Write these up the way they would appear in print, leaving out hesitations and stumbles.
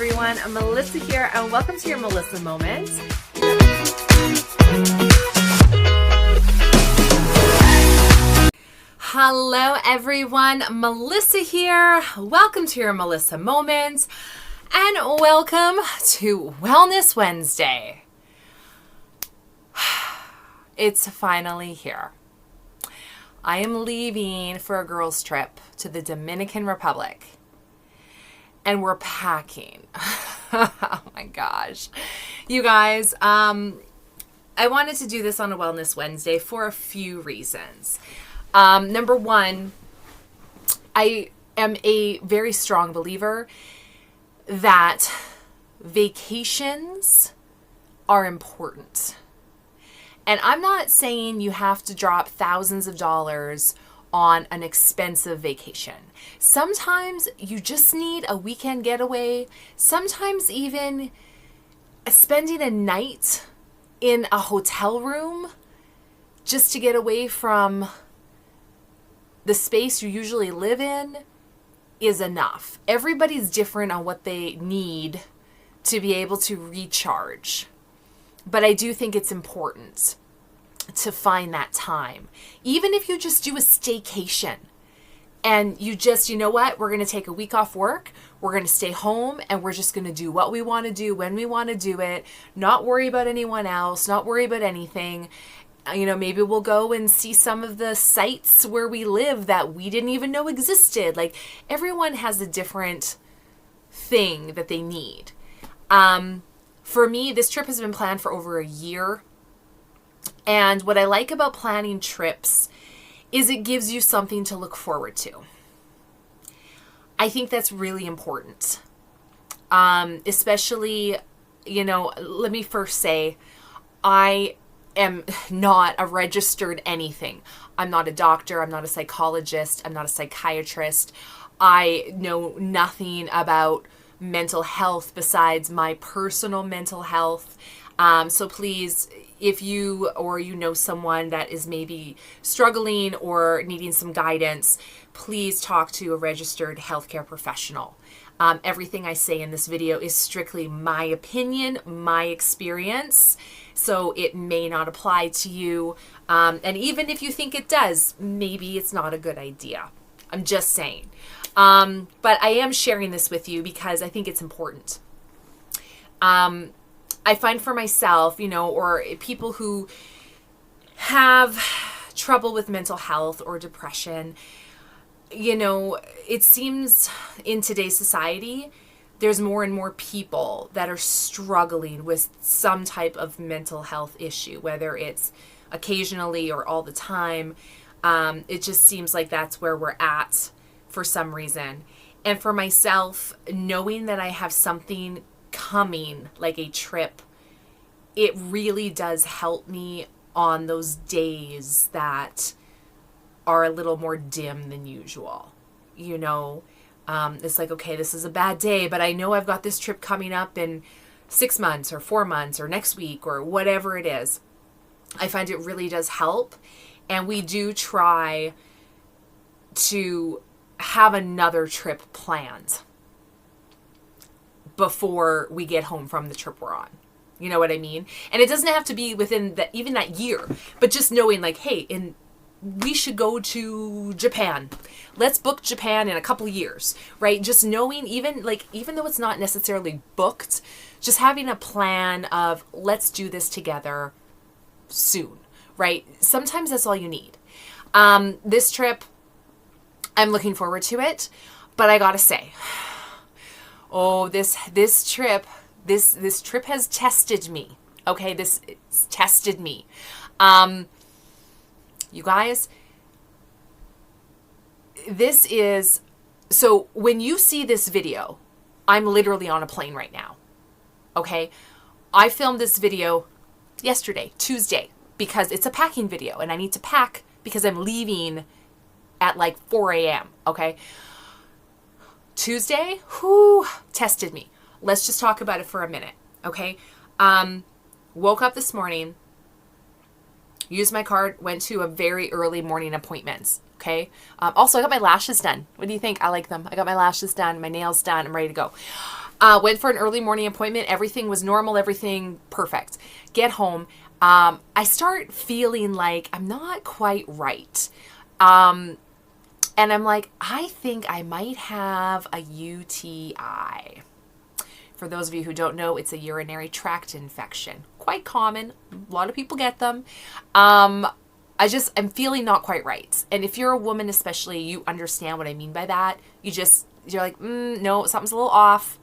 everyone. I'm Melissa here, and welcome to your Melissa Moment. Hello, everyone. Melissa here. Welcome to your Melissa Moment, and welcome to Wellness Wednesday. It's finally here. I am leaving for a girls' trip to the Dominican Republic. And we're packing. Oh my gosh. You guys, I wanted to do this on a Wellness Wednesday for a few reasons. Number one, I am a very strong believer that vacations are important. And I'm not saying you have to drop thousands of dollars on an expensive vacation. Sometimes you just need a weekend getaway. Sometimes even spending a night in a hotel room just to get away from the space you usually live in is enough. Everybody's different on what they need to be able to recharge. But I do think it's important to find that time. Even if you just do a staycation and you just, you know what, we're going to take a week off work, we're going to stay home, and we're just going to do what we want to do when we want to do it, not worry about anyone else, not worry about anything. You know, maybe we'll go and see some of the sites where we live that we didn't even know existed. Like, everyone has a different thing that they need. For me, this trip has been planned for over a year. And what I like about planning trips is it gives you something to look forward to. I think that's really important. Especially, you know, let me first say, I am not a registered anything. I'm not a doctor. I'm not a psychologist. I'm not a psychiatrist. I know nothing about mental health besides my personal mental health. So please, if you or you know someone that is maybe struggling or needing some guidance, please talk to a registered healthcare professional. Everything I say in this video is strictly my opinion, my experience, so it may not apply to you. And even if you think it does, maybe it's not a good idea. I'm just saying. But I am sharing this with you because I think it's important. I find for myself, you know, or people who have trouble with mental health or depression, you know, it seems in today's society, there's more and more people that are struggling with some type of mental health issue, whether it's occasionally or all the time. It just seems like that's where we're at for some reason. And for myself, knowing that I have something coming, like a trip, it really does help me on those days that are a little more dim than usual. You know, it's like, okay, this is a bad day, but I know I've got this trip coming up in 6 months or 4 months or next week or whatever it is. I find it really does help. And we do try to have another trip planned before we get home from the trip we're on. You know what I mean? And it doesn't have to be within even that year, but just knowing like, hey, we should go to Japan. Let's book Japan in a couple years, right? Just knowing, even though it's not necessarily booked, just having a plan of let's do this together soon, right? Sometimes that's all you need. This trip, I'm looking forward to it, but I gotta say, this trip has tested me. Okay, it's tested me. You guys, so when you see this video, I'm literally on a plane right now. Okay, I filmed this video yesterday, Tuesday, because it's a packing video and I need to pack because I'm leaving at like 4 a.m. Okay, Tuesday, tested me. Let's just talk about it for a minute, okay? Woke up this morning, used my card, went to a very early morning appointments, okay? Also, I got my lashes done. What do you think? I like them. I got my lashes done, my nails done. I'm ready to go. Went for an early morning appointment. Everything was normal. Everything perfect. Get home. I start feeling like I'm not quite right. And I'm like, I think I might have a UTI. For those of you who don't know, it's a urinary tract infection. Quite common. A lot of people get them. I'm feeling not quite right. And if you're a woman especially, you understand what I mean by that. You're like, no, something's a little off.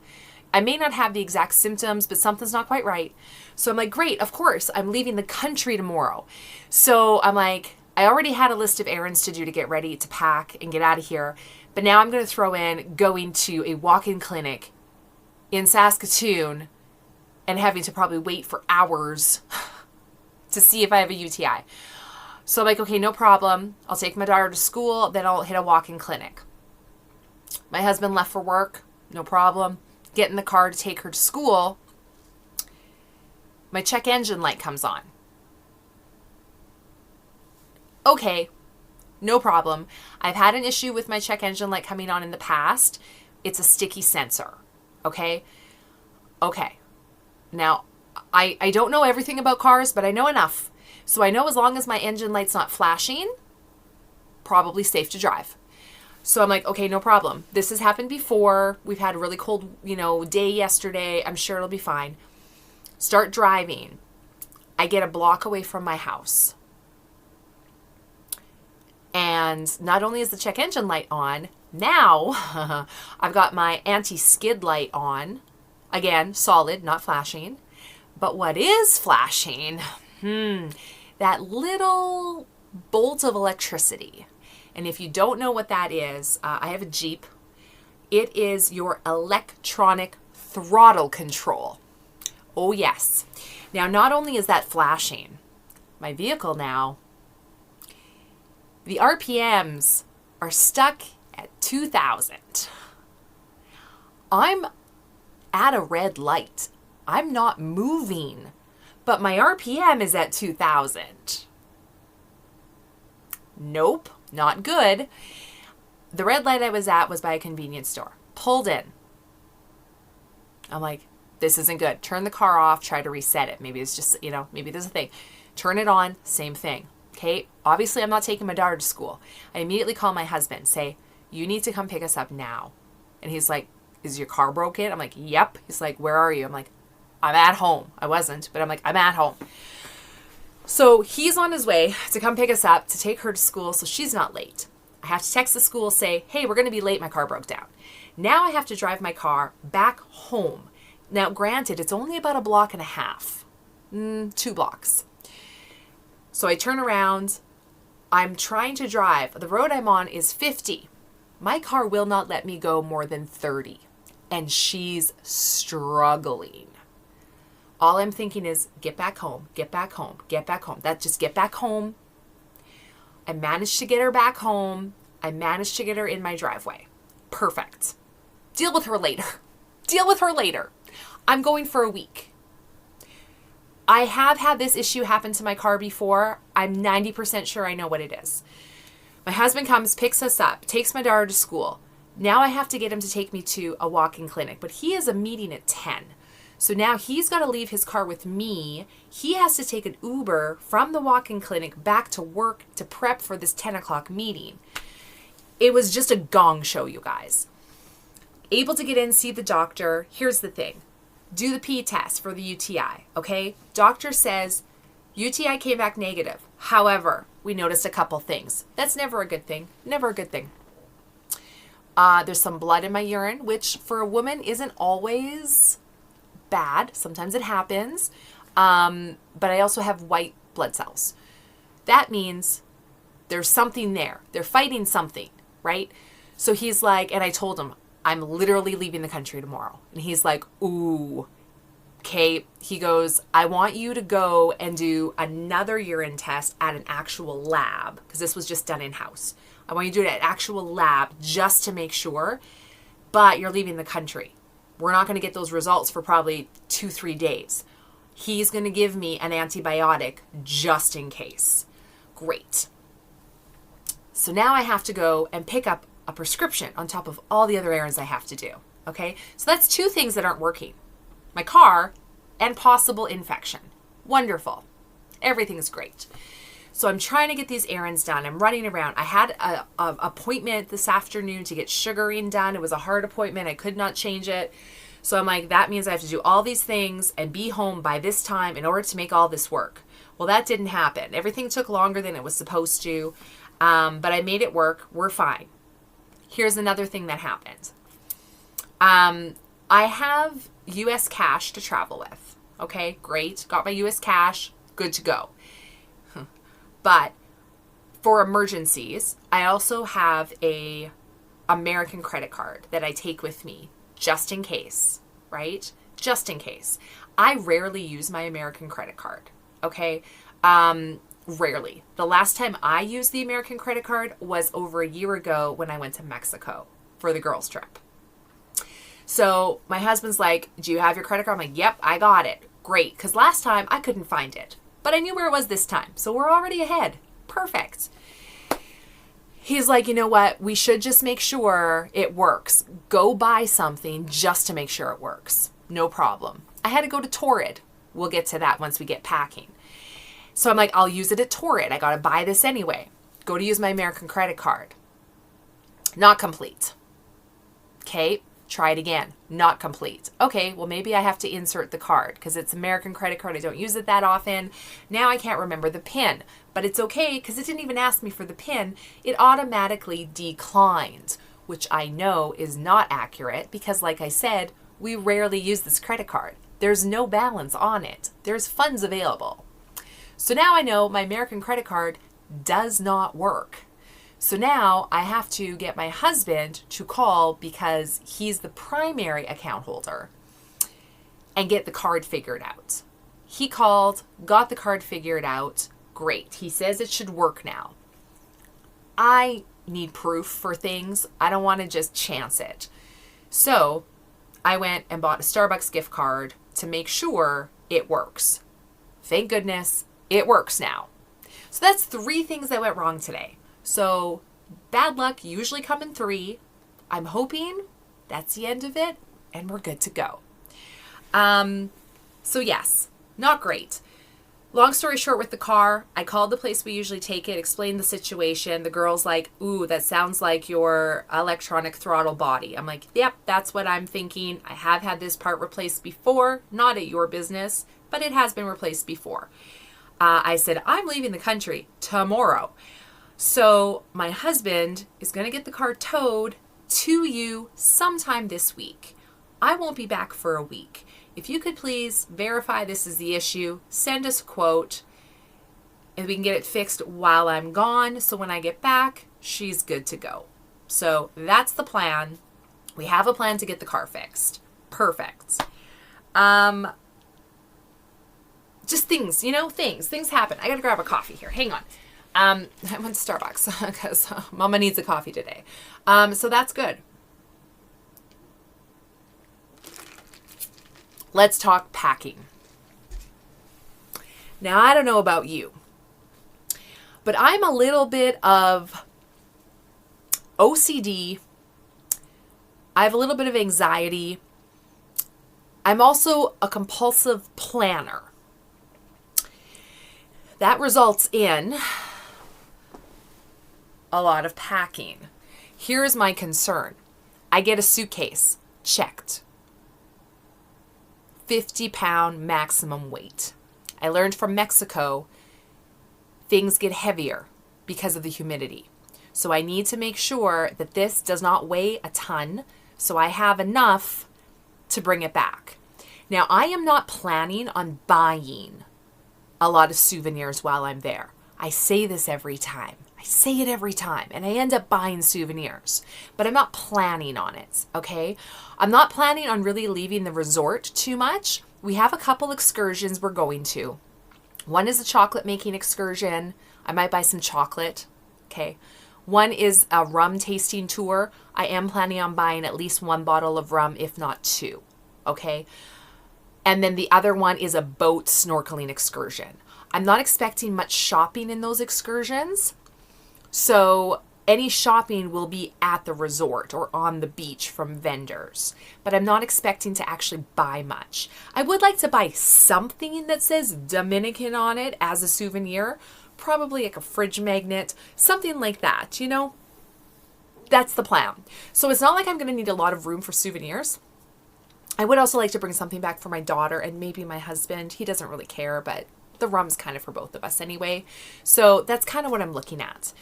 I may not have the exact symptoms, but something's not quite right. So I'm like, great, of course, I'm leaving the country tomorrow. So I'm like, I already had a list of errands to do to get ready to pack and get out of here. But now I'm going to throw in going to a walk-in clinic in Saskatoon and having to probably wait for hours to see if I have a UTI. So I'm like, okay, no problem. I'll take my daughter to school, then I'll hit a walk-in clinic. My husband left for work, no problem. Get in the car to take her to school. My check engine light comes on. Okay, no problem. I've had an issue with my check engine light coming on in the past. It's a sticky sensor. Okay. Now, I don't know everything about cars, but I know enough. So I know as long as my engine light's not flashing, probably safe to drive. So I'm like, okay, no problem. This has happened before. We've had a really cold, day yesterday. I'm sure it'll be fine. Start driving. I get a block away from my house. And not only is the check engine light on, now I've got my anti-skid light on. Again, solid, not flashing. But what is flashing? That little bolt of electricity. And if you don't know what that is, I have a Jeep. It is your electronic throttle control. Oh, yes. Now, not only is that flashing, my vehicle now, the RPMs are stuck at 2,000. I'm at a red light. I'm not moving, but my RPM is at 2,000. Nope, not good. The red light I was at was by a convenience store. Pulled in. I'm like, this isn't good. Turn the car off, try to reset it. Maybe it's just, maybe there's a thing. Turn it on, same thing. Okay, obviously I'm not taking my daughter to school. I immediately call my husband, say, you need to come pick us up now. And he's like, is your car broken? I'm like, yep. He's like, where are you? I'm like, I'm at home. I wasn't, but I'm like, I'm at home. So he's on his way to come pick us up to take her to school so she's not late. I have to text the school, say, hey, we're going to be late. My car broke down. Now I have to drive my car back home. Now, granted, it's only about a block and a half, 2 blocks. So I turn around. I'm trying to drive. The road I'm on is 50. My car will not let me go more than 30. And she's struggling. All I'm thinking is get back home, get back home, get back home. Just get back home. I managed to get her back home. I managed to get her in my driveway. Perfect. Deal with her later. Deal with her later. I'm going for a week. I have had this issue happen to my car before. I'm 90% sure I know what it is. My husband comes, picks us up, takes my daughter to school. Now I have to get him to take me to a walk-in clinic, but he has a meeting at 10. So now he's got to leave his car with me. He has to take an Uber from the walk-in clinic back to work to prep for this 10 o'clock meeting. It was just a gong show, you guys. Able to get in, see the doctor. Here's the thing. Do the P test for the UTI, okay? Doctor says UTI came back negative. However, we noticed a couple things. That's never a good thing. Never a good thing. There's some blood in my urine, which for a woman isn't always bad. Sometimes it happens. But I also have white blood cells. That means there's something there. They're fighting something, right? So he's like, and I told him, I'm literally leaving the country tomorrow. And he's like, ooh, okay. He goes, I want you to go and do another urine test at an actual lab, because this was just done in-house. I want you to do it at an actual lab just to make sure, but you're leaving the country. We're not going to get those results for probably 2-3 days. He's going to give me an antibiotic just in case. Great. So now I have to go and pick up a prescription on top of all the other errands I have to do. Okay, so that's two things that aren't working. My car and possible infection. Wonderful. Everything's great. So I'm trying to get these errands done. I'm running around. I had a appointment this afternoon to get sugaring done. It was a hard appointment. I could not change it. So I'm like, that means I have to do all these things and be home by this time in order to make all this work. Well, that didn't happen. Everything took longer than it was supposed to, but I made it work. We're fine. Here's another thing that happened. I have U.S. cash to travel with. Okay, great. Got my U.S. cash. Good to go. But for emergencies, I also have a American credit card that I take with me just in case, right? Just in case. I rarely use my American credit card, okay? Rarely. The last time I used the American credit card was over a year ago when I went to Mexico for the girls' trip. So my husband's like, do you have your credit card? I'm like, yep, I got it. Great. Because last time I couldn't find it. But I knew where it was this time. So we're already ahead. Perfect. He's like, you know what? We should just make sure it works. Go buy something just to make sure it works. No problem. I had to go to Torrid. We'll get to that once we get packing. So I'm like, I'll use it at Torrid. I got to buy this anyway. Go to use my American credit card. Not complete. Okay. Try it again. Not complete. Okay, well, maybe I have to insert the card because it's American credit card. I don't use it that often. Now I can't remember the PIN, but it's okay because it didn't even ask me for the PIN. It automatically declined, which I know is not accurate because, like I said, we rarely use this credit card. There's no balance on it. There's funds available. So now I know my American credit card does not work. So now I have to get my husband to call because he's the primary account holder and get the card figured out. He called, got the card figured out. Great. He says it should work now. I need proof for things. I don't want to just chance it. So I went and bought a Starbucks gift card to make sure it works. Thank goodness it works now. So that's 3 things that went wrong today. So bad luck usually come in 3. I'm hoping that's the end of it and we're good to go. So yes, not great. Long story short with the car, I called the place we usually take it, explained the situation. The girl's like, ooh, that sounds like your electronic throttle body. I'm like, yep, that's what I'm thinking. I have had this part replaced before, not at your business, but it has been replaced before. I said, I'm leaving the country tomorrow. So my husband is going to get the car towed to you sometime this week. I won't be back for a week. If you could please verify this is the issue, send us a quote, and we can get it fixed while I'm gone. So when I get back, she's good to go. So that's the plan. We have a plan to get the car fixed. Perfect. Just things, things happen. I got to grab a coffee here. Hang on. I went to Starbucks because Mama needs a coffee today. So that's good. Let's talk packing. Now, I don't know about you, but I'm a little bit of OCD. I have a little bit of anxiety. I'm also a compulsive planner. That results in a lot of packing. Here's my concern. I get a suitcase checked. 50-pound maximum weight. I learned from Mexico, things get heavier because of the humidity. So I need to make sure that this does not weigh a ton, so I have enough to bring it back. Now, I am not planning on buying a lot of souvenirs while I'm there. I say this every time. I say it every time, and I end up buying souvenirs, but I'm not planning on it, okay? I'm not planning on really leaving the resort too much. We have a couple excursions we're going to. One is a chocolate making excursion. I might buy some chocolate, okay? One is a rum tasting tour. I am planning on buying at least 1 bottle of rum, if not 2, okay? And then the other one is a boat snorkeling excursion. I'm not expecting much shopping in those excursions. So any shopping will be at the resort or on the beach from vendors, but I'm not expecting to actually buy much. I would like to buy something that says Dominican on it as a souvenir, probably like a fridge magnet, something like that, you know? That's the plan. So it's not like I'm going to need a lot of room for souvenirs. I would also like to bring something back for my daughter and maybe my husband. He doesn't really care, but the rum's kind of for both of us anyway. So that's kind of what I'm looking at.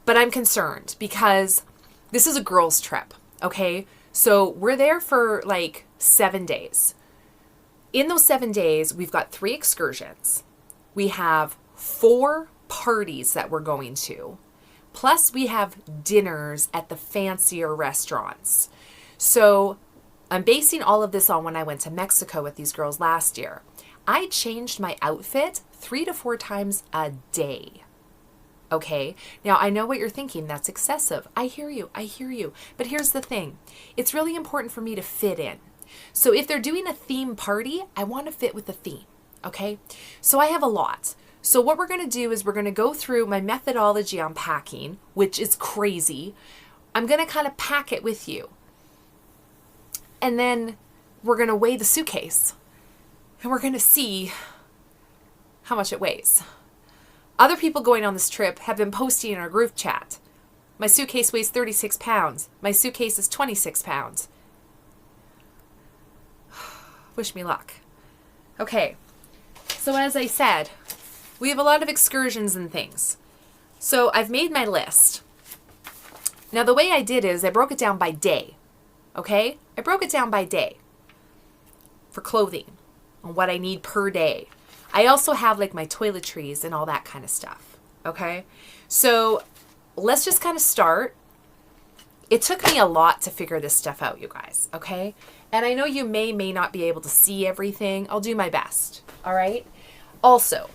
But I'm concerned because this is a girls' trip, okay? So we're there for like 7 days. In those 7 days, we've got 3 excursions. We have 4 parties that we're going to. Plus, we have dinners at the fancier restaurants. So I'm basing all of this on when I went to Mexico with these girls last year. I changed my outfit 3 to 4 times a day. Okay, now I know what you're thinking, that's excessive. I hear you. But here's the thing. It's really important for me to fit in. So if they're doing a theme party, I want to fit with the theme. Okay, so I have a lot. So what we're going to do is we're going to go through my methodology on packing, which is crazy. I'm going to kind of pack it with you. And then we're going to weigh the suitcase. And we're going to see how much it weighs. Other people going on this trip have been posting in our group chat. My suitcase weighs 36 pounds. My suitcase is 26 pounds. Wish me luck. Okay, so as I said, we have a lot of excursions and things. So I've made my list. Now the way I did is I broke it down by day. Okay? I broke it down by day for clothing and what I need per day. I also have like my toiletries and all that kind of stuff. Okay? So let's just kind of start. It took me a lot to figure this stuff out, you guys. Okay? And I know you may not be able to see everything. I'll do my best. All right? Also,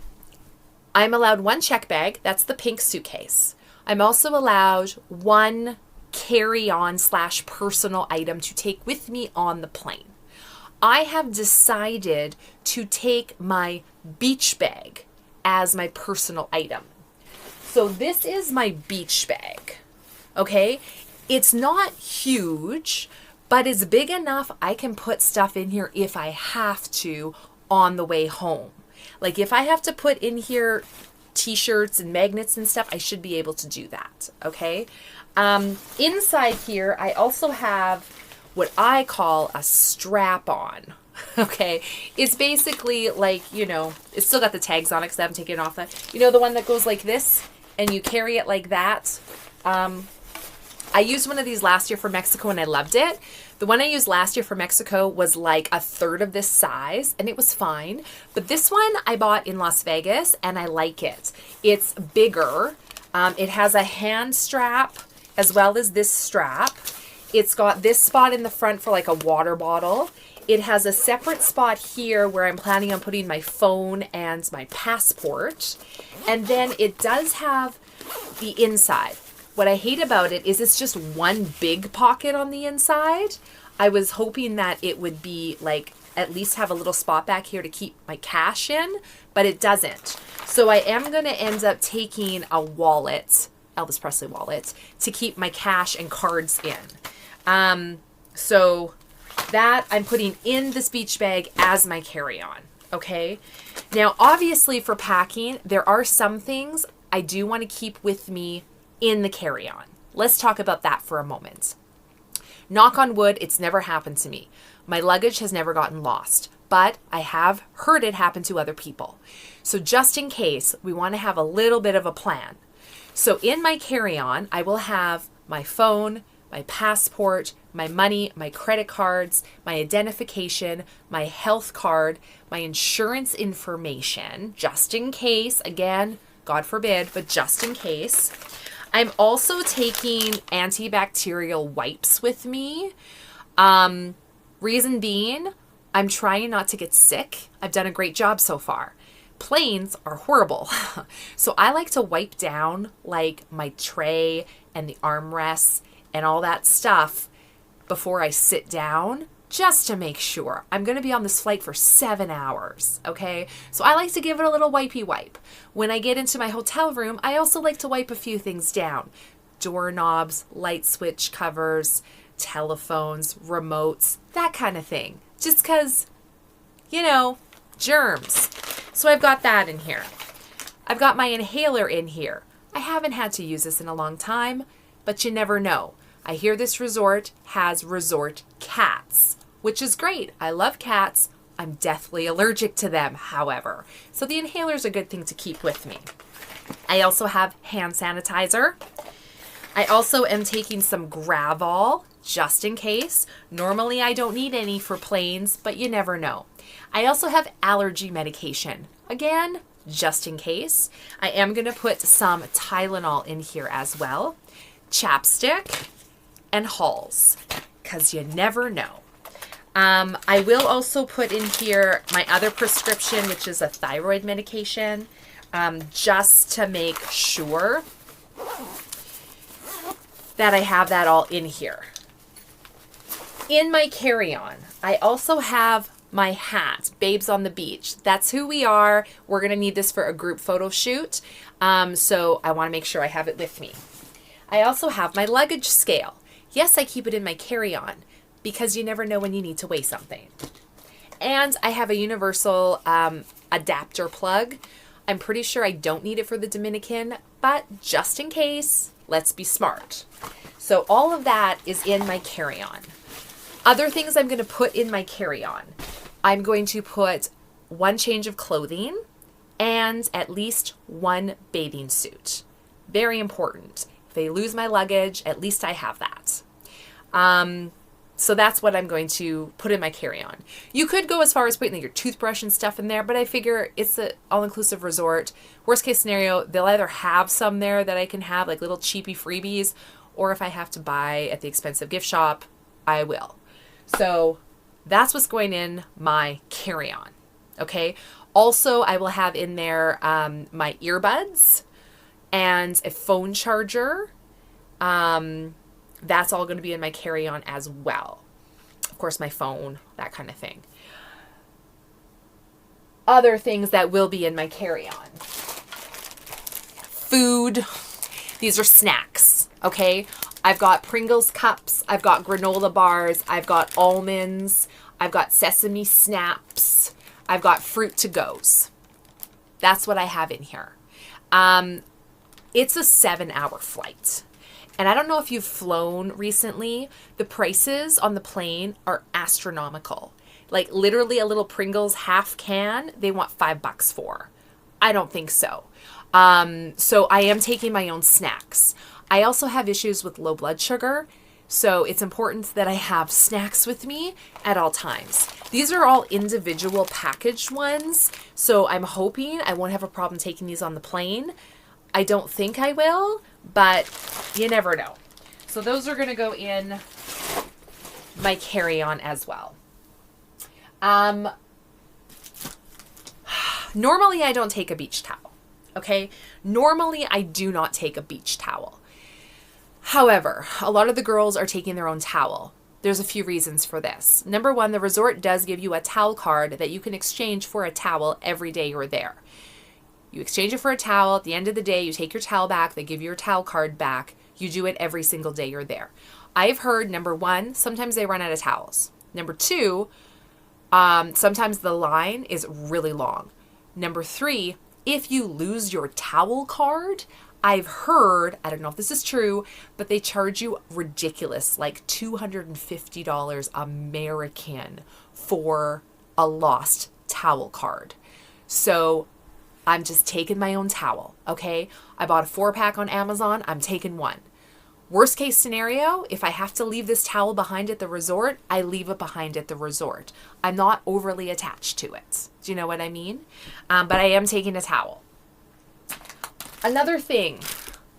I'm allowed 1 check bag. That's the pink suitcase. I'm also allowed 1 carry-on / personal item to take with me on the plane. I have decided to take my beach bag as my personal item. So this is my beach bag, okay? It's not huge, but it's big enough I can put stuff in here if I have to on the way home. Like if I have to put in here t-shirts and magnets and stuff, I should be able to do that, okay? Inside here, I also have what I call a strap-on, okay? It's basically like, you know, it's still got the tags on it because I haven't taken it off. You know, the one that goes like this and you carry it like that? I used one of these last year for Mexico and I loved it. The one I used last year for Mexico was like a third of this size and it was fine. But this one I bought in Las Vegas and I like it. It's bigger. It has a hand strap as well as this strap. It's got this spot in the front for like a water bottle. It has a separate spot here where I'm planning on putting my phone and my passport. And then it does have the inside. What I hate about it is it's just one big pocket on the inside. I was hoping that it would be like at least have a little spot back here to keep my cash in, but it doesn't. So I am going to end up taking a wallet, Elvis Presley wallet, to keep my cash and cards in. So that I'm putting in this beach bag as my carry-on. Okay. Now, obviously for packing, there are some things I do want to keep with me in the carry-on. Let's talk about that for a moment. Knock on wood, it's never happened to me. My luggage has never gotten lost, but I have heard it happen to other people. So just in case, we want to have a little bit of a plan. So in my carry-on, I will have my phone, my passport, my money, my credit cards, my identification, my health card, my insurance information, just in case, again, God forbid, but just in case. I'm also taking antibacterial wipes with me. Reason being, I'm trying not to get sick. I've done a great job so far. Planes are horrible. So I like to wipe down like my tray and the armrests and all that stuff before I sit down, just to make sure. I'm going to be on this flight for 7 hours, okay? So I like to give it a little wipey wipe. When I get into my hotel room, I also like to wipe a few things down doorknobs, light switch covers, telephones, remotes, that kind of thing. Just because, you know, germs. So I've got that in here. I've got my inhaler in here. I haven't had to use this in a long time, but you never know. I hear this resort has resort cats, which is great. I love cats. I'm deathly allergic to them, however. So the inhaler is a good thing to keep with me. I also have hand sanitizer. I also am taking some Gravol just in case. Normally I don't need any for planes, but you never know. I also have allergy medication. Again, just in case. I am going to put some Tylenol in here as well. Chapstick and Halls, because you never know. I will also put in here my other prescription, which is a thyroid medication, just to make sure that I have that all in here. In my carry-on, I also have my hat, Babes on the Beach. That's who we are. We're going to need this for a group photo shoot. So I want to make sure I have it with me. I also have my luggage scale. Yes, I keep it in my carry-on because you never know when you need to weigh something. And I have a universal adapter plug. I'm pretty sure I don't need it for the Dominican, but just in case, let's be smart. So all of that is in my carry-on. Other things I'm going to put in my carry-on. I'm going to put one change of clothing and at least one bathing suit. Very important. If I lose my luggage, at least I have that. So that's what I'm going to put in my carry-on. You could go as far as putting your toothbrush and stuff in there, but I figure it's an all-inclusive resort. Worst case scenario, they'll either have some there that I can have, like little cheapy freebies, or if I have to buy at the expensive gift shop, I will. So that's what's going in my carry-on, okay? Also, I will have in there my earbuds and a phone charger. That's all going to be in my carry-on as well. Of course, my phone, that kind of thing. Other things that will be in my carry-on. Food. These are snacks, okay? I've got Pringles cups. I've got granola bars. I've got almonds. I've got sesame snaps. I've got fruit to goes. That's what I have in here. It's a 7-hour flight. And I don't know if you've flown recently. The prices on the plane are astronomical. Like literally a little Pringles half can, they want $5 for. I don't think so. So I am taking my own snacks. I also have issues with low blood sugar. So it's important that I have snacks with me at all times. These are all individual packaged ones. So I'm hoping I won't have a problem taking these on the plane. I don't think I will, but you never know. So those are going to go in my carry-on as well. Normally I don't take a beach towel, okay? Normally I do not take a beach towel. However, a lot of the girls are taking their own towel. There's a few reasons for this. Number one, the resort does give you a towel card that you can exchange for a towel every day you're there. You exchange it for a towel. At the end of the day, you take your towel back. They give you your towel card back. You do it every single day you're there. I've heard, number one, sometimes they run out of towels. Number two, sometimes the line is really long. Number three, if you lose your towel card, I've heard, I don't know if this is true, but they charge you ridiculous, like $250 American for a lost towel card. So I'm just taking my own towel, okay? I bought a 4-pack on Amazon. I'm taking one. Worst case scenario, if I have to leave this towel behind at the resort, I leave it behind at the resort. I'm not overly attached to it. Do you know what I mean? But I am taking a towel. Another thing,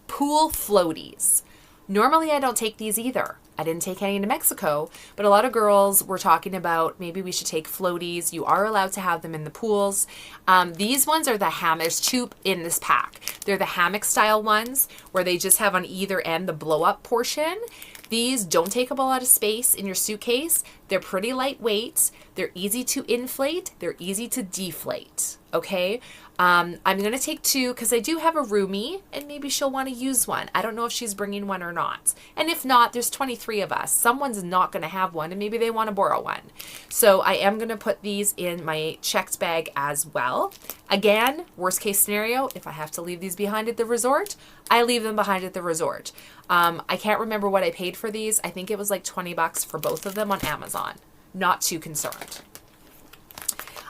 pool floaties. Normally I don't take these either. I didn't take any to Mexico, but a lot of girls were talking about maybe we should take floaties. You are allowed to have them in the pools. These ones are the hammock. There's 2 in this pack. They're the hammock style ones where they just have on either end the blow up portion. These don't take up a lot of space in your suitcase. They're pretty lightweight. They're easy to inflate. They're easy to deflate. Okay. I'm going to take 2 because I do have a roomie and maybe she'll want to use one. I don't know if she's bringing one or not. And if not, there's 23 of us. Someone's not going to have one and maybe they want to borrow one. So I am going to put these in my checked bag as well. Again, worst case scenario, if I have to leave these behind at the resort, I leave them behind at the resort. I can't remember what I paid for these. I think it was like $20 for both of them on Amazon. Not too concerned.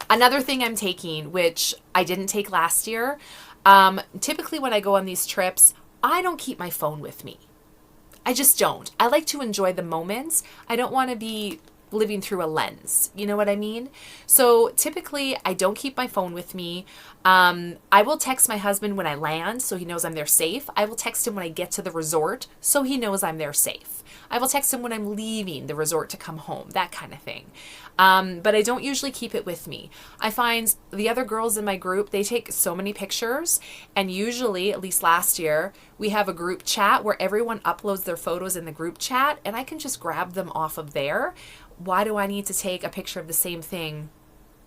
Another thing I'm taking, which I didn't take last year, typically when I go on these trips, I don't keep my phone with me. I just don't. I like to enjoy the moments. I don't want to be living through a lens. You know what I mean? So typically I don't keep my phone with me. I will text my husband when I land so he knows I'm there safe. I will text him when I get to the resort so he knows I'm there safe. I will text him when I'm leaving the resort to come home, that kind of thing. But I don't usually keep it with me. I find the other girls in my group, they take so many pictures, and usually, at least last year, we have a group chat where everyone uploads their photos in the group chat and I can just grab them off of there. Why do I need to take a picture of the same thing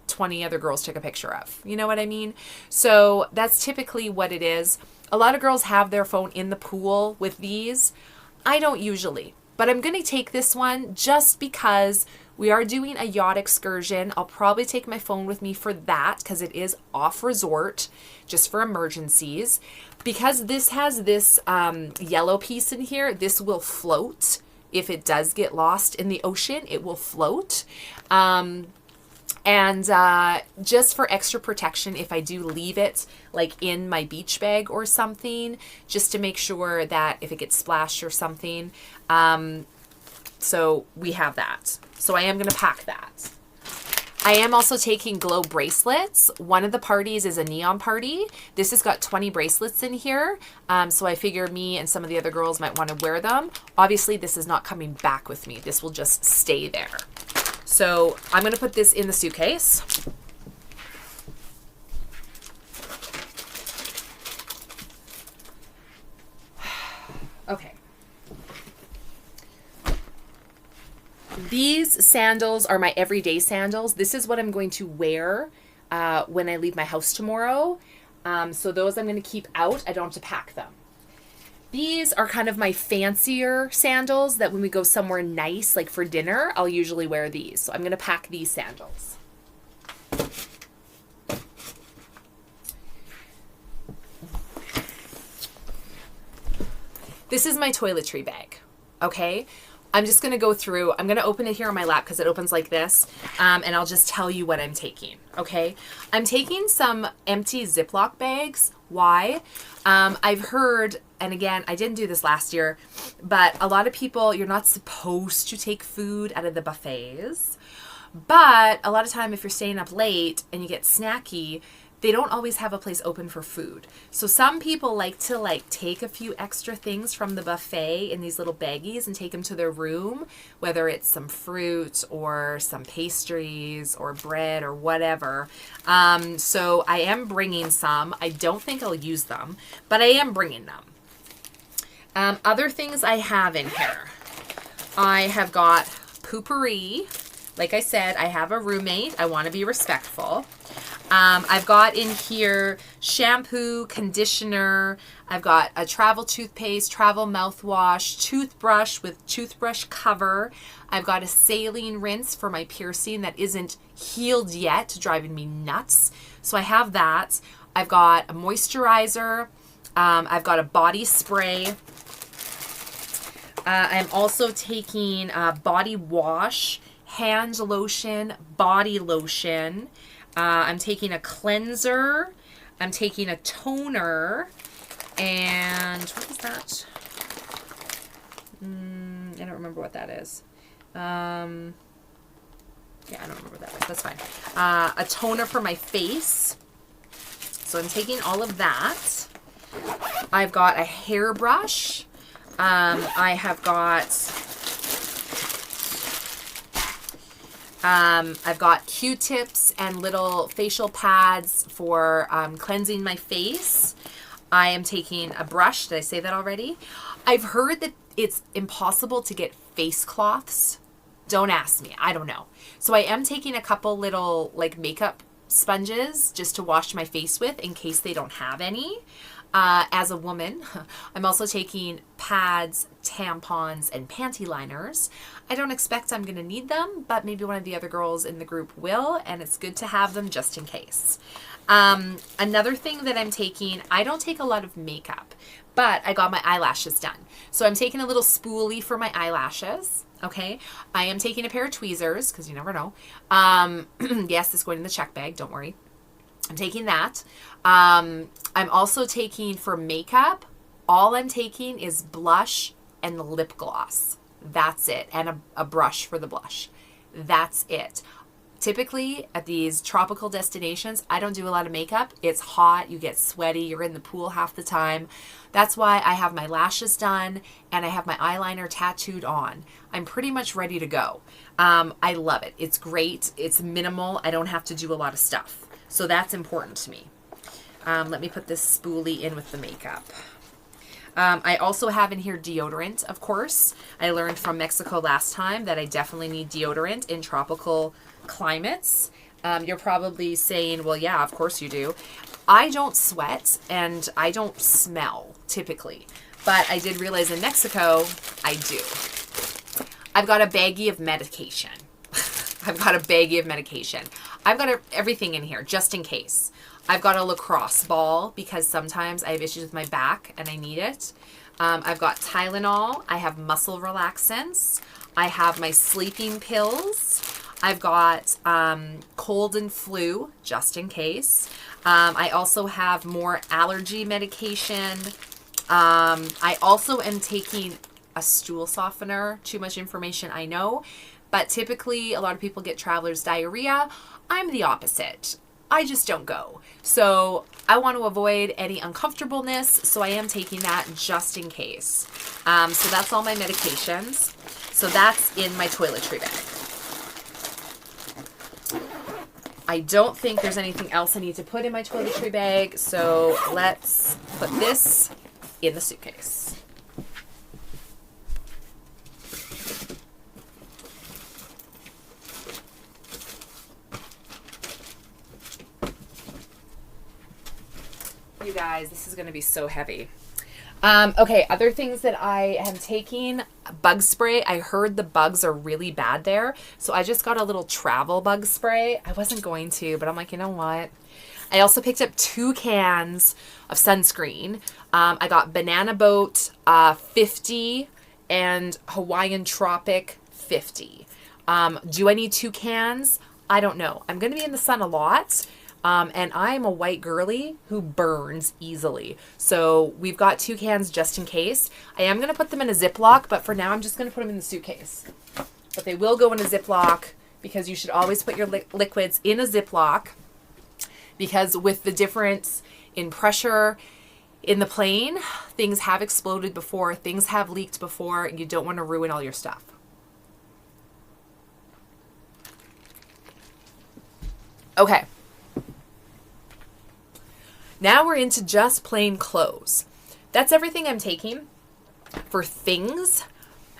20 other girls took a picture of? You know what I mean? So that's typically what it is. A lot of girls have their phone in the pool with these. I don't usually, but I'm going to take this one just because we are doing a yacht excursion. I'll probably take my phone with me for that because it is off resort, just for emergencies. Because this has this yellow piece in here, this will float. If it does get lost in the ocean, it will float. And just for extra protection, if I do leave it like in my beach bag or something, just to make sure that if it gets splashed or something, so we have that. So I am going to pack that. I am also taking glow bracelets. One of the parties is a neon party. This has got 20 bracelets in here. So I figure me and some of the other girls might want to wear them. Obviously, this is not coming back with me. This will just stay there. So I'm going to put this in the suitcase. Okay. These sandals are my everyday sandals. This is what I'm going to wear when I leave my house tomorrow. So those I'm going to keep out. I don't have to pack them. These are kind of my fancier sandals that when we go somewhere nice, like for dinner, I'll usually wear these. So I'm going to pack these sandals. This is my toiletry bag, okay? I'm just going to go through. I'm going to open it here on my lap because it opens like this, and I'll just tell you what I'm taking, okay? I'm taking some empty Ziploc bags. Why? I've heard, and again, I didn't do this last year, but a lot of people, you're not supposed to take food out of the buffets, but a lot of time if you're staying up late and you get snacky, they don't always have a place open for food. So some people like to take a few extra things from the buffet in these little baggies and take them to their room, whether it's some fruit or some pastries or bread or whatever. So I am bringing some. I don't think I'll use them, but I am bringing them. Other things I have in here. I have got poopery. Like I said, I have a roommate. I want to be respectful. I've got in here shampoo, conditioner. I've got a travel toothpaste, travel mouthwash, toothbrush with toothbrush cover. I've got a saline rinse for my piercing that isn't healed yet, driving me nuts. So I have that. I've got a moisturizer. I've got a body spray. I'm also taking body wash, hand lotion, body lotion. I'm taking a cleanser. I'm taking a toner. And what is that? I don't remember what that is. Yeah, I don't remember what that is. That's fine. A toner for my face. So I'm taking all of that. I've got a hairbrush. I have got... I've got Q-tips and little facial pads for cleansing my face. I am taking a brush. Did I say that already? I've heard that it's impossible to get face cloths. Don't ask me. I don't know. So I am taking a couple little like makeup sponges just to wash my face with in case they don't have any. As a woman, I'm also taking pads, tampons, and panty liners. I don't expect I'm going to need them, but maybe one of the other girls in the group will, and it's good to have them just in case. Another thing that I'm taking, I don't take a lot of makeup, but I got my eyelashes done. So I'm taking a little spoolie for my eyelashes. Okay. I am taking a pair of tweezers because you never know. Yes, it's going in the check bag. Don't worry. I'm taking that. I'm also taking for makeup, all I'm taking is blush and lip gloss. That's it. And a brush for the blush. That's it. Typically at these tropical destinations, I don't do a lot of makeup. It's hot. You get sweaty. You're in the pool half the time. That's why I have my lashes done and I have my eyeliner tattooed on. I'm pretty much ready to go. I love it. It's great. It's minimal. I don't have to do a lot of stuff. So that's important to me. Let me put this spoolie in with the makeup. I also have in here deodorant, of course. I learned from Mexico last time that I definitely need deodorant in tropical climates. You're probably saying, well, yeah, of course you do. I don't sweat and I don't smell typically, but I did realize in Mexico, I do. I've got a baggie of medication. I've got everything in here just in case. I've got a lacrosse ball because sometimes I have issues with my back and I need it. I've got Tylenol. I have muscle relaxants. I have my sleeping pills. I've got cold and flu just in case. I also have more allergy medication. I also am taking a stool softener. Too much information, I know. But typically, a lot of people get traveler's diarrhea. I'm the opposite. I just don't go. So I want to avoid any uncomfortableness. So I am taking that just in case. So that's all my medications. So that's in my toiletry bag. I don't think there's anything else I need to put in my toiletry bag. So let's put this in the suitcase. You guys, this is going to be so heavy. Okay, other things that I am taking, bug spray. I heard the bugs are really bad there, so I just got a little travel bug spray. I wasn't going to, but I'm like, you know what? I also picked up 2 cans of sunscreen. I got Banana Boat 50 and Hawaiian Tropic 50. Do I need 2 cans? I don't know. I'm going to be in the sun a lot. And I'm a white girly who burns easily. So we've got 2 cans just in case. I am going to put them in a Ziploc, but for now I'm just going to put them in the suitcase. But they will go in a Ziploc because you should always put your liquids in a Ziploc, because with the difference in pressure in the plane, things have exploded before, things have leaked before, and you don't want to ruin all your stuff. Okay. Now we're into just plain clothes. That's everything I'm taking for things.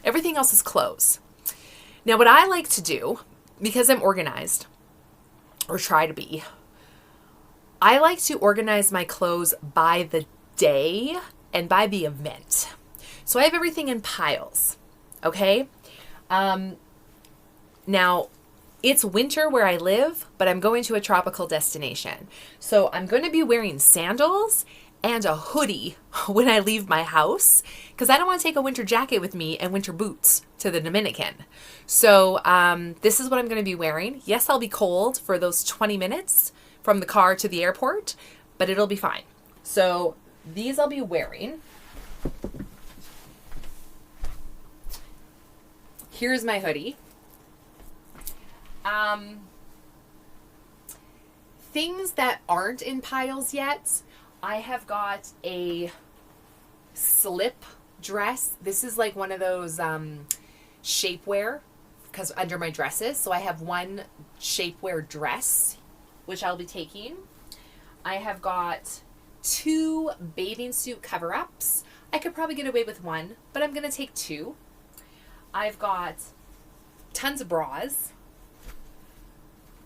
Everything else is clothes. Now, what I like to do, because I'm organized, or try to be, I like to organize my clothes by the day and by the event. So I have everything in piles, okay? Now, it's winter where I live, but I'm going to a tropical destination. So I'm going to be wearing sandals and a hoodie when I leave my house, because I don't want to take a winter jacket with me and winter boots to the Dominican. So this is what I'm going to be wearing. Yes, I'll be cold for those 20 minutes from the car to the airport, but it'll be fine. So these I'll be wearing. Here's my hoodie. Things that aren't in piles yet, I have got a slip dress. This is like one of those shapewear, because under my dresses. So I have one shapewear dress, which I'll be taking. I have got 2 bathing suit cover-ups. I could probably get away with one, but I'm going to take two. I've got tons of bras.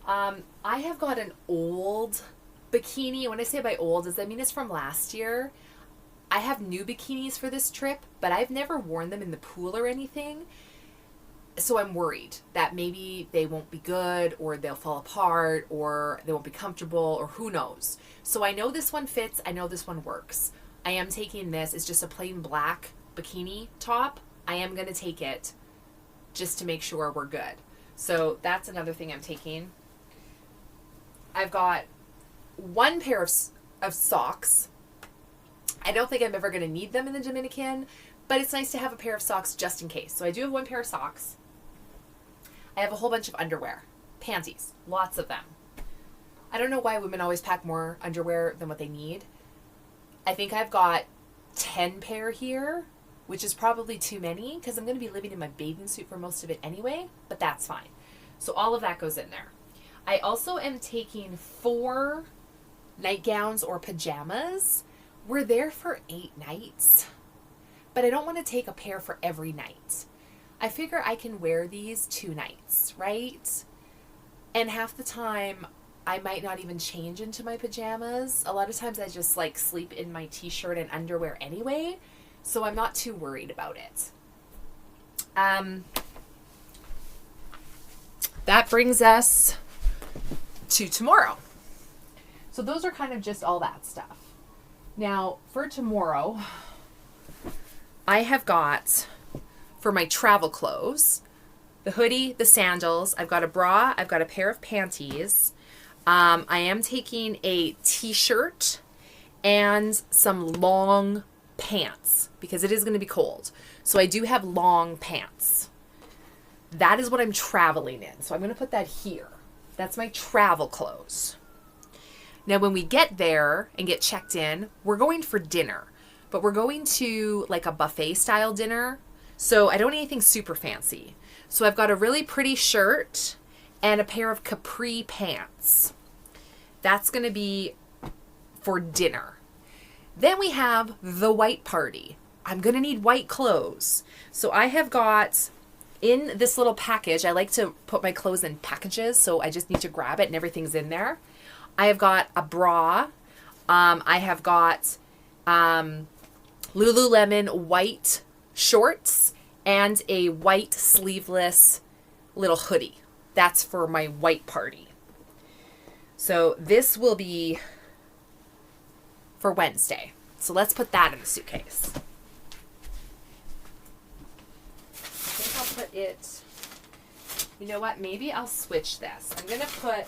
I have got an old bikini. When I say by old, I mean it's from last year. I have new bikinis for this trip, but I've never worn them in the pool or anything. So I'm worried that maybe they won't be good, or they'll fall apart, or they won't be comfortable, or who knows. So I know this one fits. I know this one works. I am taking this. It's just a plain black bikini top. I am going to take it just to make sure we're good. So that's another thing I'm taking. I've got one pair of socks. I don't think I'm ever going to need them in the Dominican, but it's nice to have a pair of socks just in case. So I do have one pair of socks. I have a whole bunch of underwear, panties, lots of them. I don't know why women always pack more underwear than what they need. I think I've got 10 pair here, which is probably too many because I'm going to be living in my bathing suit for most of it anyway, but that's fine. So all of that goes in there. I also am taking 4 nightgowns or pajamas. We're there for 8 nights, but I don't want to take a pair for every night. I figure I can wear these 2 nights, right? And half the time, I might not even change into my pajamas. A lot of times I just like sleep in my t-shirt and underwear anyway, so I'm not too worried about it. That brings us to tomorrow. So those are kind of just all that stuff. Now, for tomorrow, I have got, for my travel clothes, the hoodie, the sandals, I've got a bra, I've got a pair of panties. I am taking a t-shirt and some long pants because it is going to be cold. So I do have long pants. That is what I'm traveling in. So I'm going to put that here. That's my travel clothes. Now, when we get there and get checked in, we're going for dinner, but we're going to like a buffet style dinner. So I don't need anything super fancy. So I've got a really pretty shirt and a pair of capri pants. That's going to be for dinner. Then we have the white party. I'm going to need white clothes. So I have got in this little package, I like to put my clothes in packages, so I just need to grab it and everything's in there. I have got a bra. I have got Lululemon white shorts and a white sleeveless little hoodie. That's for my white party. So this will be for Wednesday. So let's put that in the suitcase. I think I'll put it, you know what, maybe I'll switch this. I'm going to put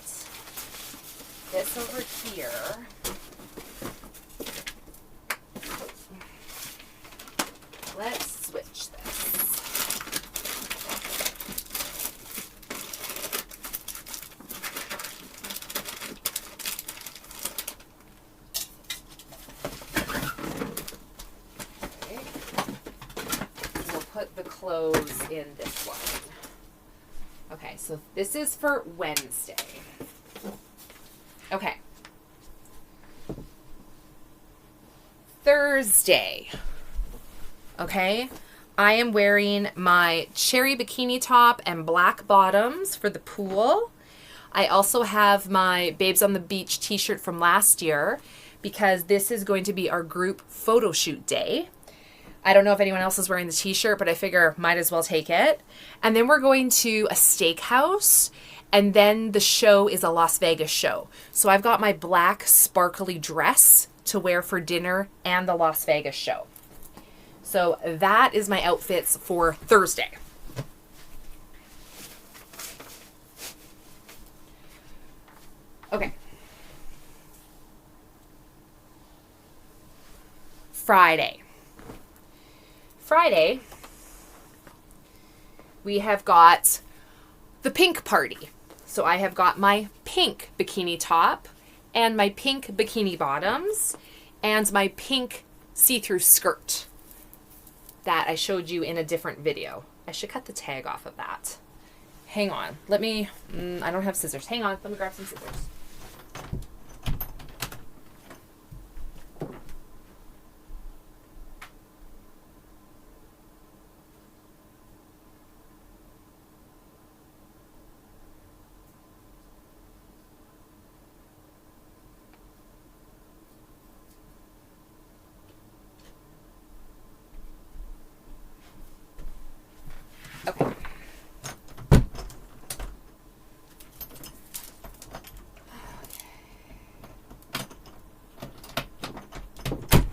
this over here. Let's switch this. Okay. We'll put the clothes in this one. Okay, so this is for Wednesday. Okay. Thursday. Okay. I am wearing my cherry bikini top and black bottoms for the pool. I also have my Babes on the Beach t-shirt from last year because this is going to be our group photo shoot day. I don't know if anyone else is wearing the t-shirt, but I figure might as well take it. And then we're going to a steakhouse. And then the show is a Las Vegas show. So I've got my black sparkly dress to wear for dinner and the Las Vegas show. So that is my outfits for Thursday. Okay. Friday. Friday, we have got the pink party. So I have got my pink bikini top and my pink bikini bottoms and my pink see-through skirt that I showed you in a different video. I should cut the tag off of that. Hang on. Let me, I don't have scissors. Hang on. Let me grab some scissors. Okay.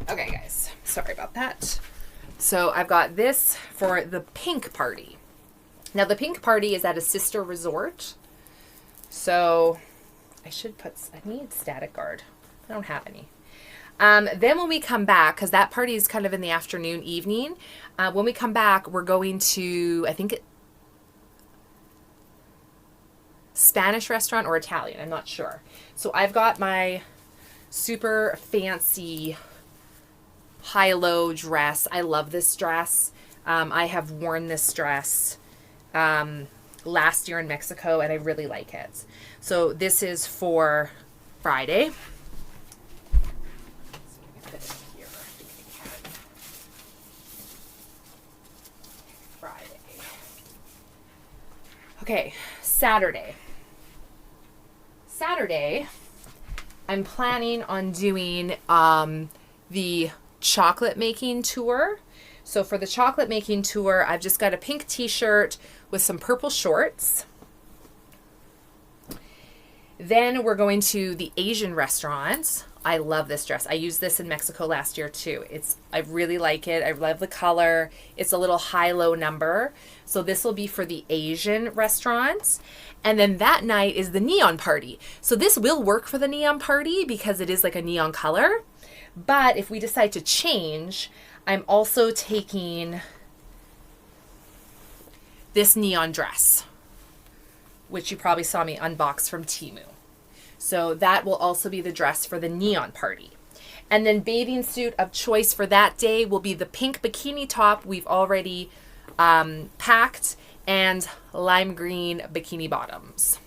Okay, guys. Sorry about that. So I've got this for the pink party. Now the pink party is at a sister resort. So I need static guard. I don't have any. Then when we come back, because that party is kind of in the afternoon, evening, when we come back, we're going to, I think, Spanish restaurant or Italian. I'm not sure. So I've got my super fancy high-low dress. I love this dress. I have worn this dress last year in Mexico, and I really like it. So this is for Friday. Okay, Saturday. Saturday, I'm planning on doing the chocolate making tour. So for the chocolate making tour, I've just got a pink t-shirt with some purple shorts. Then we're going to the Asian restaurant. I love this dress. I used this in Mexico last year too. I really like it. I love the color. It's a little high-low number. So this will be for the Asian restaurant. And then that night is the neon party. So this will work for the neon party because it is like a neon color. But if we decide to change, I'm also taking this neon dress, which you probably saw me unbox from Temu. So that will also be the dress for the neon party. And then bathing suit of choice for that day will be the pink bikini top we've already packed and lime green bikini bottoms.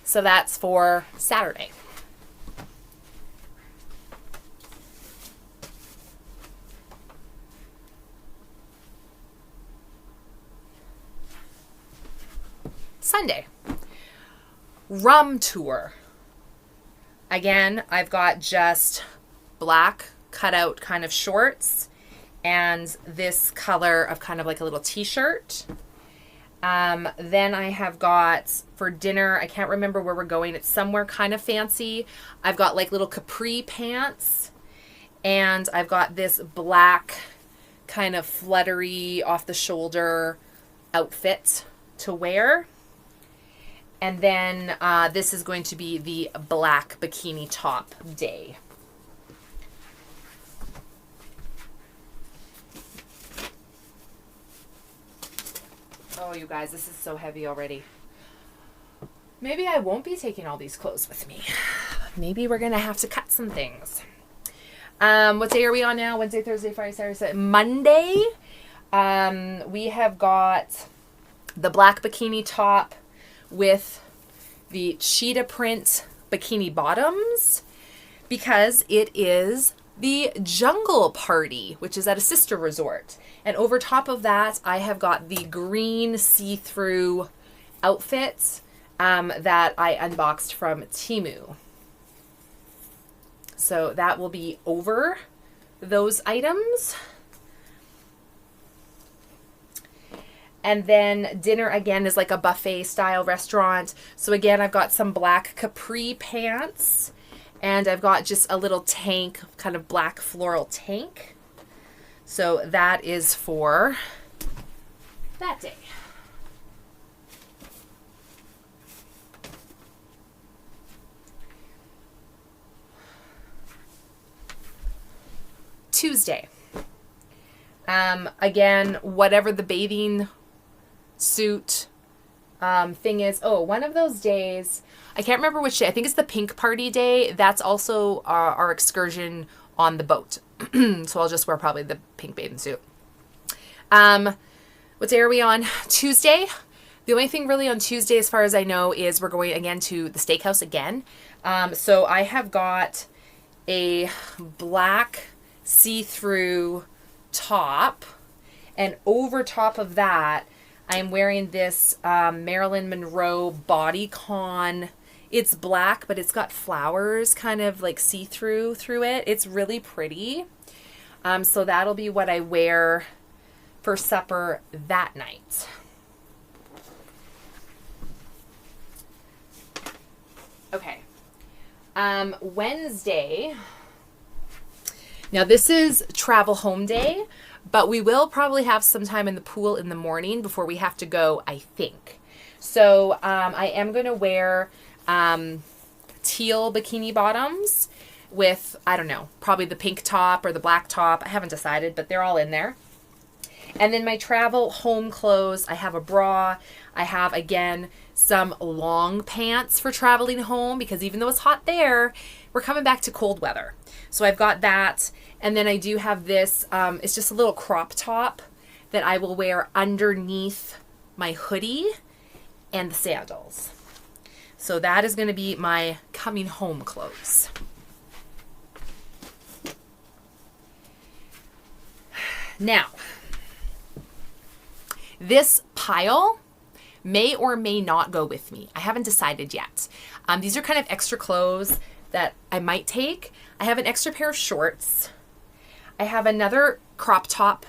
So that's for Saturday. Sunday, rum tour. Again, I've got just black cutout kind of shorts and this color of kind of like a little t-shirt. Then I have got for dinner, I can't remember where we're going. It's somewhere kind of fancy. I've got like little capri pants and I've got this black kind of fluttery off the shoulder outfit to wear. And then this is going to be the black bikini top day. Oh, you guys, this is so heavy already. Maybe I won't be taking all these clothes with me. Maybe we're going to have to cut some things. What day are we on now? Wednesday, Thursday, Friday, Saturday, Sunday. Monday, we have got the black bikini top with the cheetah print bikini bottoms because it is the jungle party, which is at a sister resort. And over top of that, I have got the green see-through outfit that I unboxed from Temu. So that will be over those items. And then dinner again is like a buffet style restaurant. So again, I've got some black capri pants and I've got just a little tank, kind of black floral tank. So that is for that day. Tuesday. Again, whatever the bathing suit thing is. Oh, one of those days, I can't remember which day. I think it's the pink party day. That's also our excursion on the boat. So I'll just wear probably the pink bathing suit. What day are we on? Tuesday. The only thing really on Tuesday, as far as I know, is we're going again to the steakhouse again. So I have got a black see-through top, and over top of that, I'm wearing this Marilyn Monroe bodycon. It's black, but it's got flowers kind of like see-through through it. It's really pretty. So that'll be what I wear for supper that night. Okay. Wednesday. Now this is travel home day, but we will probably have some time in the pool in the morning before we have to go, I think. So I am going to wear teal bikini bottoms with, I don't know, probably the pink top or the black top. I haven't decided, but they're all in there. And then my travel home clothes, I have a bra. I have, again, some long pants for traveling home because even though it's hot there, we're coming back to cold weather. So I've got that. And then I do have this, it's just a little crop top that I will wear underneath my hoodie and the sandals. So that is going to be my coming home clothes. Now, this pile may or may not go with me. I haven't decided yet. These are kind of extra clothes that I might take. I have an extra pair of shorts. I have another crop top.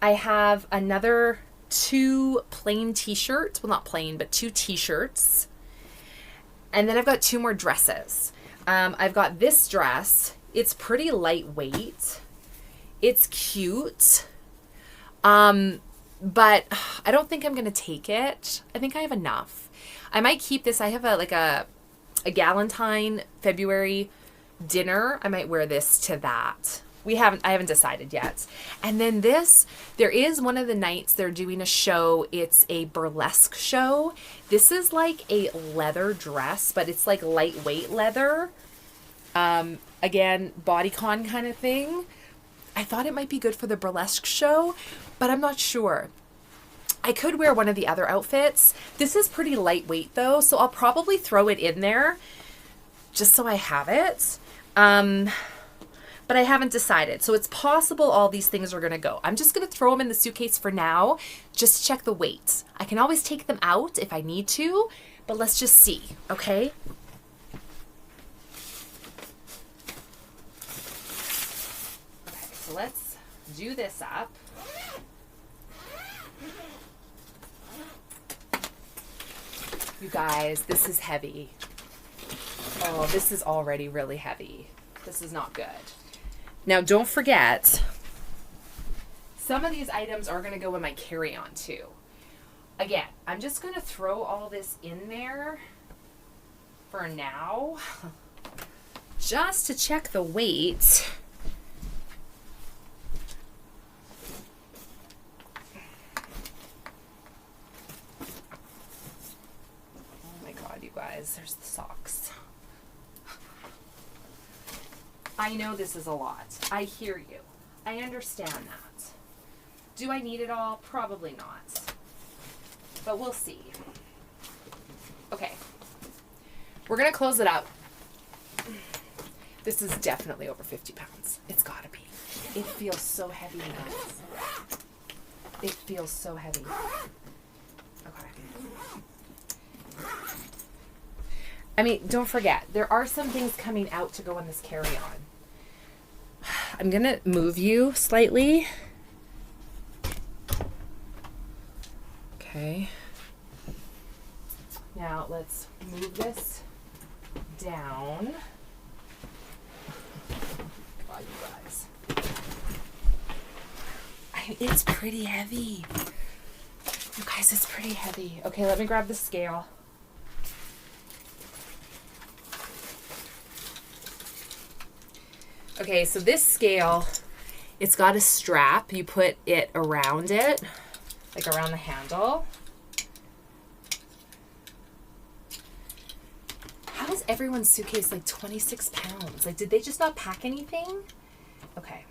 I have another 2 plain t-shirts. Well, not plain, but 2 t-shirts. And then I've got 2 more dresses. I've got this dress. It's pretty lightweight. It's cute. But I don't think I'm going to take it. I think I have enough. I might keep this. I have a Galentine February dinner. I might wear this to that. I haven't decided yet. And then there is one of the nights they're doing a show. It's a burlesque show. This is like a leather dress, but it's like lightweight leather. Again, bodycon kind of thing. I thought it might be good for the burlesque show, but I'm not sure. I could wear one of the other outfits. This is pretty lightweight though, so I'll probably throw it in there just so I have it. But I haven't decided. So it's possible all these things are going to go. I'm just going to throw them in the suitcase for now. Just check the weight. I can always take them out if I need to, but let's just see, okay? Okay, so let's do this up. You guys, this is heavy. Oh, this is already really heavy. This is not good. Now, don't forget, some of these items are going to go in my carry-on too. Again, I'm just going to throw all this in there for now, just to check the weight. Oh my God, you guys, there's the socks. I know this is a lot. I hear you. I understand that. Do I need it all? Probably not. But we'll see. Okay. We're going to close it up. This is definitely over 50 pounds. It's got to be. It feels so heavy, guys. It feels so heavy. Okay. I mean, don't forget, there are some things coming out to go on this carry-on. I'm going to move you slightly. Okay. Now let's move this down. God, you guys. It's pretty heavy. You guys, it's pretty heavy. Okay, let me grab the scale. Okay, so this scale, it's got a strap. You put it around it, like around the handle. How is everyone's suitcase like 26 pounds? Like, did they just not pack anything? Okay.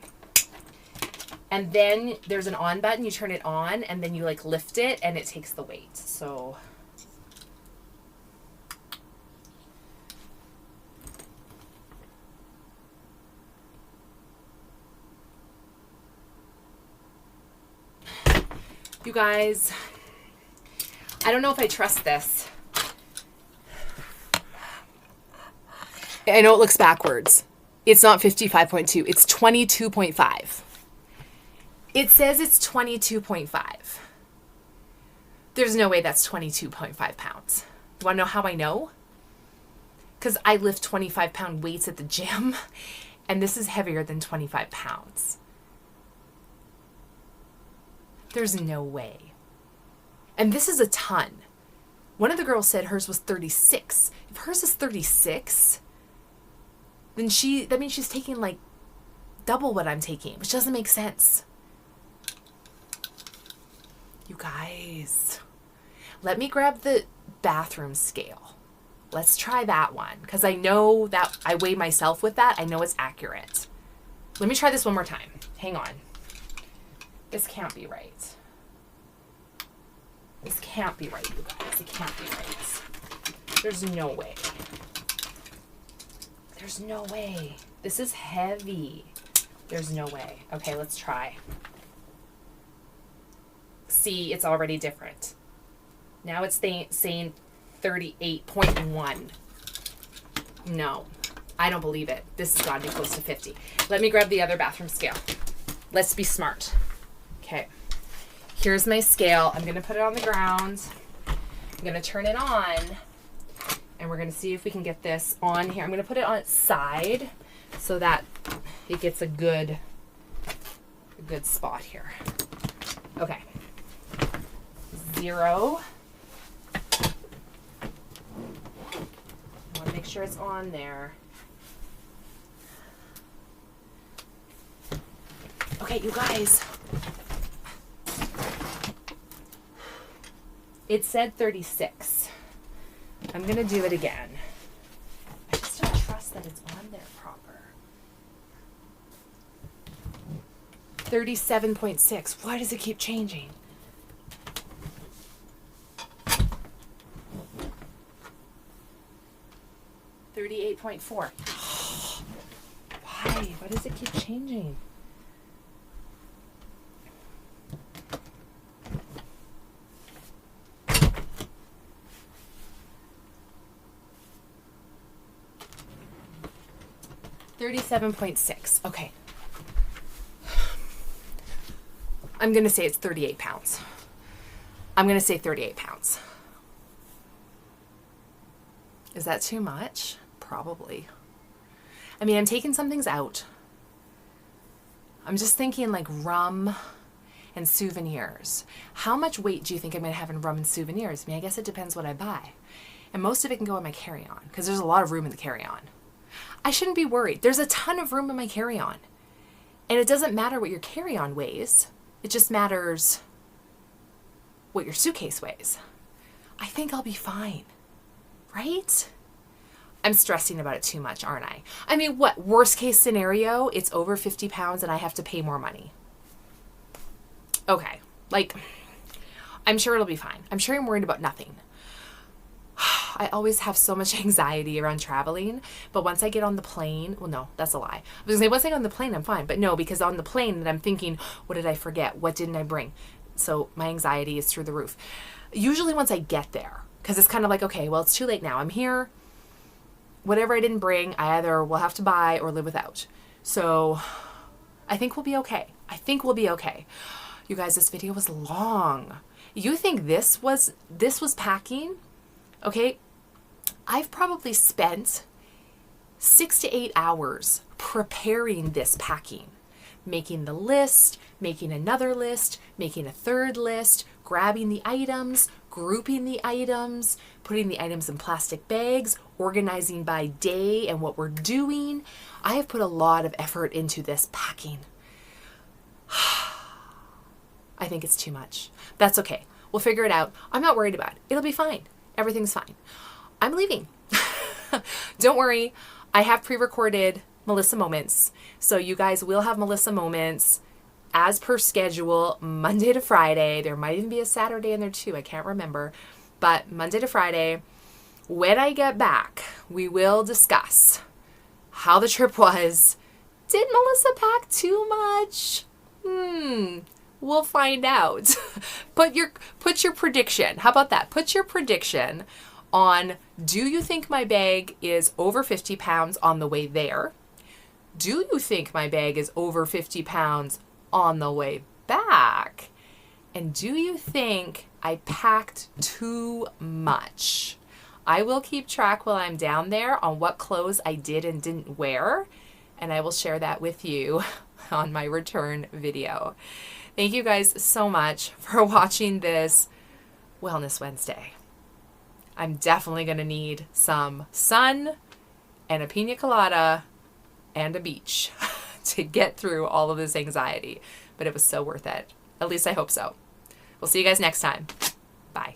And then there's an on button. You turn it on, and then you like lift it, and it takes the weight. So... you guys, I don't know if I trust this. I know it looks backwards, It's not 55.2. It's 22.5. It says it's 22.5. There's no way that's 22.5 pounds. You want to know how I know? Because I lift 25-pound weights at the gym, and this is heavier than 25 pounds. There's no way. And this is a ton. One of the girls said hers was 36. If hers is 36, then that means she's taking like double what I'm taking, which doesn't make sense. You guys, let me grab the bathroom scale. Let's try that one, because I know that I weigh myself with that. I know it's accurate. Let me try this one more time. Hang on. This can't be right. This can't be right, you guys. It can't be right. There's no way. There's no way. This is heavy. There's no way. Okay, let's try. See, it's already different. Now it's saying 38.1. No, I don't believe it. This has got to be close to 50. Let me grab the other bathroom scale. Let's be smart. Okay. Here's my scale. I'm going to put it on the ground. I'm going to turn it on. And we're going to see if we can get this on here. I'm going to put it on its side so that it gets a good spot here. Okay. 0. I want to make sure it's on there. Okay, you guys. It said 36. I'm going to do it again. I just don't trust that it's on there proper. 37.6. Why does it keep changing? 38.4. Why? Why does it keep changing? $37.6. Okay. I'm going to say it's 38 pounds. I'm going to say 38 pounds. Is that too much? Probably. I mean, I'm taking some things out. I'm just thinking like rum and souvenirs. How much weight do you think I'm going to have in rum and souvenirs? I mean, I guess it depends what I buy. And most of it can go in my carry-on because there's a lot of room in the carry-on. I shouldn't be worried. There's a ton of room in my carry-on. And it doesn't matter what your carry-on weighs. It just matters what your suitcase weighs. I think I'll be fine. Right? I'm stressing about it too much, aren't I? I mean, what? Worst case scenario, it's over 50 pounds and I have to pay more money. Okay. Like, I'm sure it'll be fine. I'm sure I'm worried about nothing. I always have so much anxiety around traveling, but once I get on the plane, well, no, that's a lie. I was gonna say, once I get on the plane, I'm fine. But no, because on the plane, I'm thinking, what did I forget? What didn't I bring? So my anxiety is through the roof. Usually once I get there, because it's kind of like, okay, well, it's too late now. I'm here. Whatever I didn't bring, I either will have to buy or live without. So I think we'll be okay. I think we'll be okay. You guys, this video was long. You think this was packing? Okay. I've probably spent 6 to 8 hours preparing this packing, making the list, making another list, making a third list, grabbing the items, grouping the items, putting the items in plastic bags, organizing by day and what we're doing. I have put a lot of effort into this packing. I think it's too much. That's okay. We'll figure it out. I'm not worried about it. It'll be fine. Everything's fine. I'm leaving. Don't worry. I have pre-recorded Melissa Moments. So you guys will have Melissa Moments as per schedule, Monday to Friday. There might even be a Saturday in there too. I can't remember. But Monday to Friday. When I get back, we will discuss how the trip was. Did Melissa pack too much? We'll find out. Put your prediction. How about that? Put your prediction on, do you think my bag is over 50 pounds on the way there? Do you think my bag is over 50 pounds on the way back? And do you think I packed too much? I will keep track while I'm down there on what clothes I did and didn't wear, and I will share that with you on my return video. Thank you guys so much for watching this Wellness Wednesday. I'm definitely going to need some sun and a pina colada and a beach to get through all of this anxiety, but it was so worth it. At least I hope so. We'll see you guys next time. Bye.